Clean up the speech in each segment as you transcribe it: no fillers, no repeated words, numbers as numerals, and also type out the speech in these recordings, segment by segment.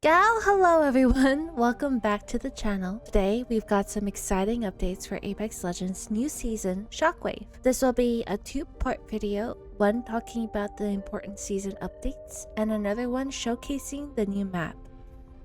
Hello everyone, welcome back to the channel. Today we've got some exciting updates for Apex Legends new season, Shockwave. This will be a two-part video, one talking about the important season updates and another one showcasing the new map.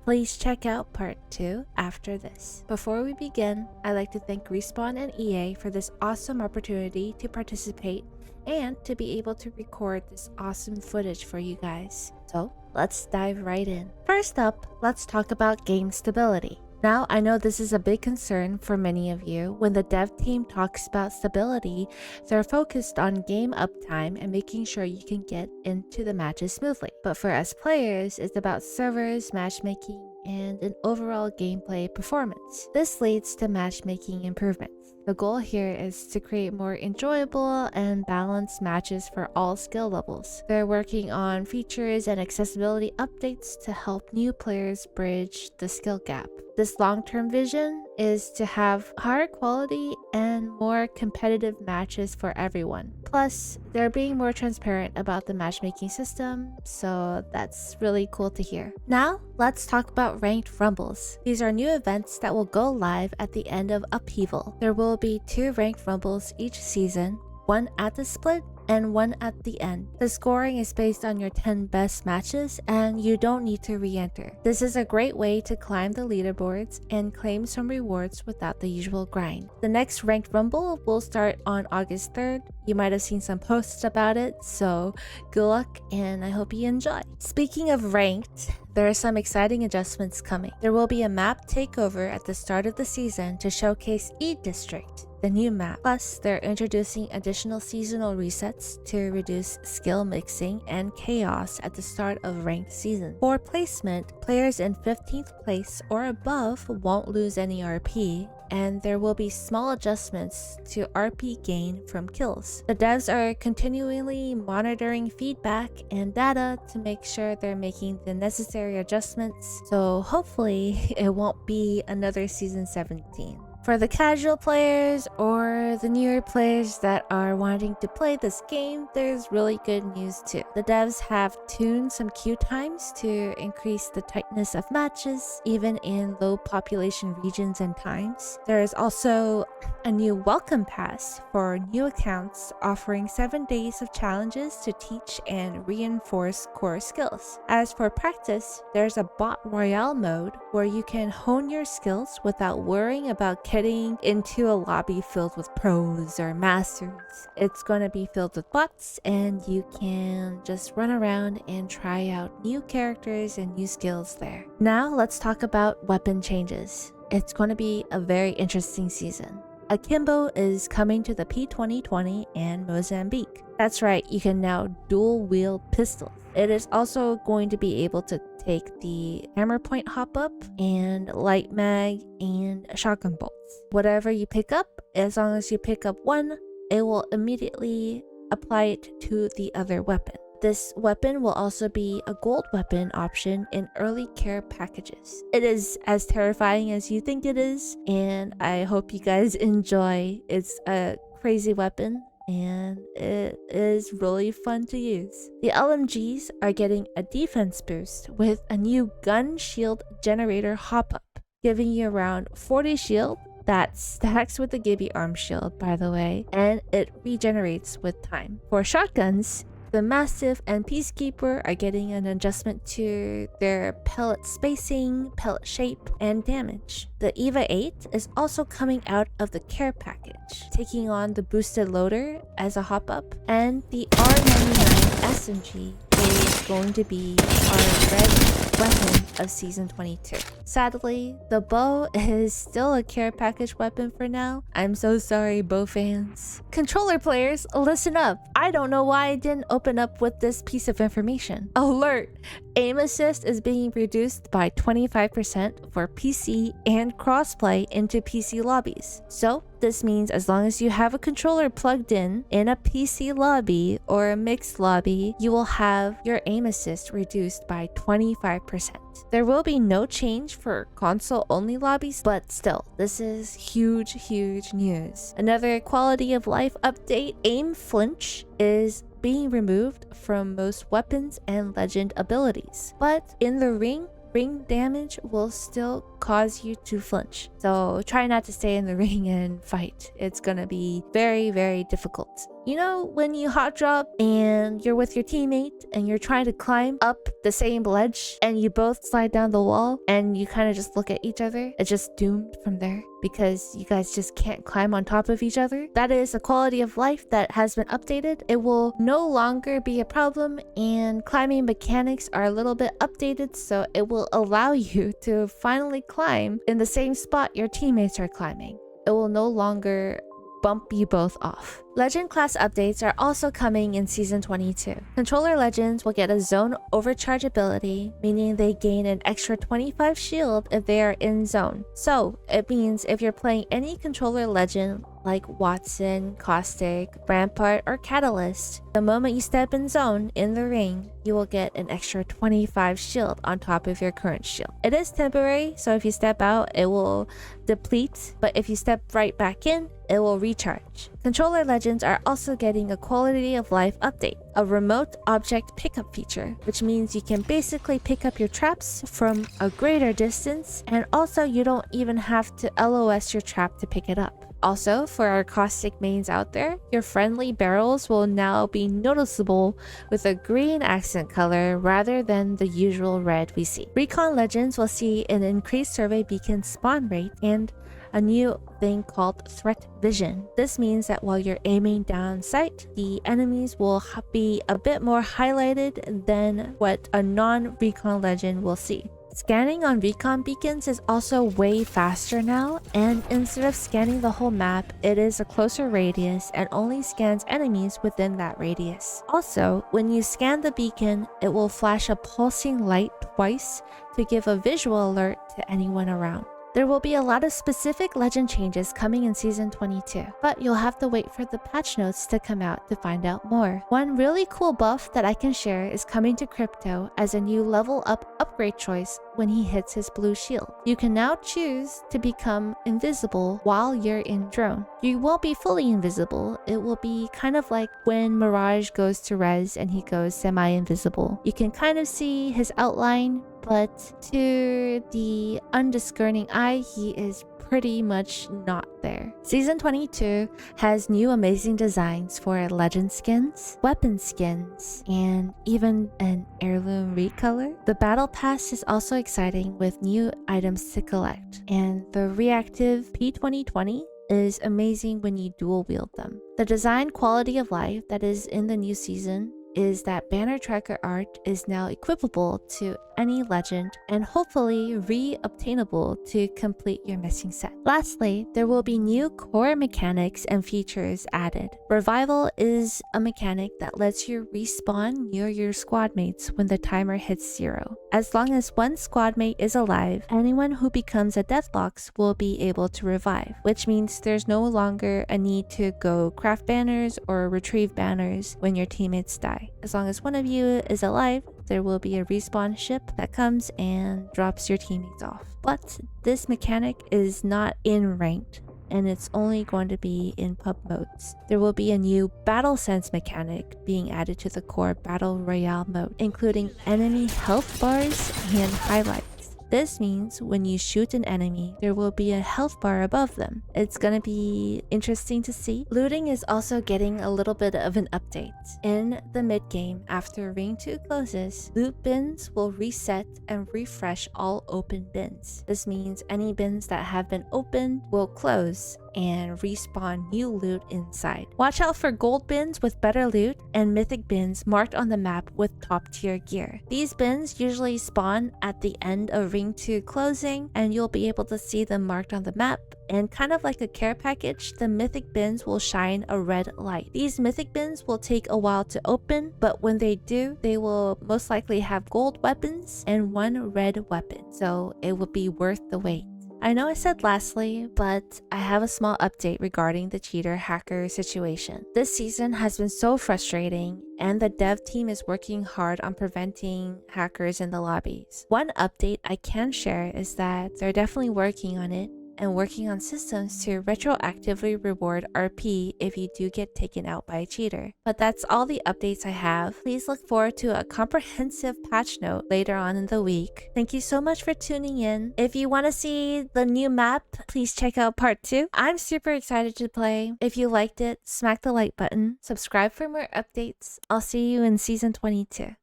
Please check out part 2 after this. Before we begin, I'd like to thank Respawn and EA for this awesome opportunity to participate and to be able to record this awesome footage for you guys. So let's dive right in. First up, let's talk about game stability. Now, I know this is a big concern for many of you. When the dev team talks about stability, they're focused on game uptime and making sure you can get into the matches smoothly. But for us players, it's about servers, matchmaking, and an overall gameplay performance. This leads to matchmaking improvements. The goal here is to create more enjoyable and balanced matches for all skill levels. They're working on features and accessibility updates to help new players bridge the skill gap. This long-term vision is to have higher quality and more competitive matches for everyone. Plus, they're being more transparent about the matchmaking system, so that's really cool to hear. Now, let's talk about ranked rumbles. These are new events that will go live at the end of Upheaval. There will be 2 ranked rumbles each season, one at the split and one at the end. The scoring is based on your 10 best matches and you don't need to re-enter. This is a great way to climb the leaderboards and claim some rewards without the usual grind. The next ranked rumble will start on August 3rd. You might have seen some posts about it, so good luck and I hope you enjoy. Speaking of ranked, there are some exciting adjustments coming. There will be a map takeover at the start of the season to showcase E-District, the new map. Plus, they're introducing additional seasonal resets to reduce skill mixing and chaos at the start of ranked season. For placement, players in 15th place or above won't lose any RP, and there will be small adjustments to RP gain from kills. The devs are continually monitoring feedback and data to make sure they're making the necessary adjustments, so hopefully it won't be another Season 17. For the casual players or the newer players that are wanting to play this game, there's really good news too. The devs have tuned some queue times to increase the tightness of matches, even in low population regions and times. There is also a new welcome pass for new accounts offering 7 days of challenges to teach and reinforce core skills. As for practice, there's a bot royale mode where you can hone your skills without worrying about getting into a lobby filled with pros or masters. It's going to be filled with bots and you can just run around and try out new characters and new skills there. Now let's talk about weapon changes. It's going to be a very interesting season. Akimbo is coming to the P.20 and Mozambique. That's right, you can now dual wield pistols. It is also going to be able to take the hammer point hop up and light mag and shotgun bolts. Whatever you pick up, as long as you pick up one, it will immediately apply it to the other weapon. This weapon will also be a gold weapon option in early care packages. It is as terrifying as you think it is, and I hope you guys enjoy. It's a crazy weapon and it is really fun to use. The LMGs are getting a defense boost with a new gun shield generator hop-up, giving you around 40 shield that stacks with the Gibby arm shield, by the way, and it regenerates with time. For shotguns, the Mastiff and Peacekeeper are getting an adjustment to their pellet spacing, pellet shape, and damage. The EVA 8 is also coming out of the care package, taking on the boosted loader as a hop-up, and the R99 SMG is going to be our red weapon of Season 22. Sadly, the bow is still a care package weapon for now. I'm so sorry, bow fans. Controller players, listen up. I don't know why I didn't open up with this piece of information. Alert! Aim assist is being reduced by 25% for PC and crossplay into PC lobbies. So, this means as long as you have a controller plugged in a PC lobby or a mixed lobby, you will have your aim assist reduced by 25%. There will be no change for console-only lobbies, but still, this is huge news. Another quality of life update, aim flinch is being removed from most weapons and legend abilities. But in the ring, ring damage will still cause you to flinch. So try not to stay in the ring and fight. It's gonna be very, very difficult. You know, when you hot drop and you're with your teammate and you're trying to climb up the same ledge and you both slide down the wall and you kind of just look at each other, it's just doomed from there because you guys just can't climb on top of each other. That is a quality of life that has been updated. It will no longer be a problem, and climbing mechanics are a little bit updated, so it will allow you to finally climb in the same spot your teammates are climbing. It will no longer bump you both off. Legend class updates are also coming in Season 22. Controller Legends will get a zone overcharge ability, meaning they gain an extra 25 shield if they are in zone. So it means if you're playing any Controller Legend like Watson, Caustic, Rampart, or Catalyst, the moment you step in zone in the ring, you will get an extra 25 shield on top of your current shield. It is temporary, so if you step out, it will deplete, but if you step right back in, it will recharge. Controller Legends are also getting a quality of life update, a remote object pickup feature, which means you can basically pick up your traps from a greater distance, and also you don't even have to LOS your trap to pick it up. Also, for our Caustic mains out there, your friendly barrels will now be noticeable with a green accent color rather than the usual red we see. Recon Legends will see an increased survey beacon spawn rate and a new thing called threat vision. This means that while you're aiming down sight, the enemies will be a bit more highlighted than what a non-recon legend will see. Scanning on recon beacons is also way faster now, and instead of scanning the whole map, it is a closer radius and only scans enemies within that radius. Also, when you scan the beacon, it will flash a pulsing light twice to give a visual alert to anyone around. There will be a lot of specific legend changes coming in Season 22, but you'll have to wait for the patch notes to come out to find out more. One really cool buff that I can share is coming to Crypto as a new level up upgrade choice when he hits his blue shield. You can now choose to become invisible while you're in drone. You won't be fully invisible. It will be kind of like when Mirage goes to res and he goes semi-invisible. You can kind of see his outline, but to the undiscerning eye, he is pretty much not there. Season 22 has new amazing designs for legend skins, weapon skins, and even an heirloom recolor. The battle pass is also exciting with new items to collect, and the reactive Pt.1 is amazing when you dual wield them. The design quality of life that is in the new season is that banner tracker art is now equipable to any legend and hopefully re-obtainable to complete your missing set. Lastly, there will be new core mechanics and features added. Revival is a mechanic that lets you respawn near your squad mates when the timer hits 0. As long as one squad mate is alive, anyone who becomes a deathlox will be able to revive, which means there's no longer a need to go craft banners or retrieve banners when your teammates die. As long as one of you is alive, there will be a respawn ship that comes and drops your teammates off. But this mechanic is not in ranked, and it's only going to be in pub modes. There will be a new battle sense mechanic being added to the core battle royale mode, including enemy health bars and highlights. This means when you shoot an enemy, there will be a health bar above them. It's gonna be interesting to see. Looting is also getting a little bit of an update. In the mid-game, after Ring 2 closes, loot bins will reset and refresh all open bins. This means any bins that have been opened will close and respawn new loot inside. Watch out for gold bins with better loot and mythic bins marked on the map with top tier gear. These bins usually spawn at the end of Ring 2 closing, and you'll be able to see them marked on the map. And kind of like a care package, the mythic bins will shine a red light. These mythic bins will take a while to open, but when they do, they will most likely have gold weapons and one red weapon, so it will be worth the wait. I know I said lastly, but I have a small update regarding the cheater hacker situation. This season has been so frustrating, and the dev team is working hard on preventing hackers in the lobbies. One update I can share is that they're definitely working on it, and working on systems to retroactively reward RP if you do get taken out by a cheater. But that's all the updates I have. Please look forward to a comprehensive patch note later on in the week. Thank you so much for tuning in. If you want to see the new map, please check out part 2. I'm super excited to play. If you liked it, smack the like button, subscribe for more updates. I'll see you in season 22.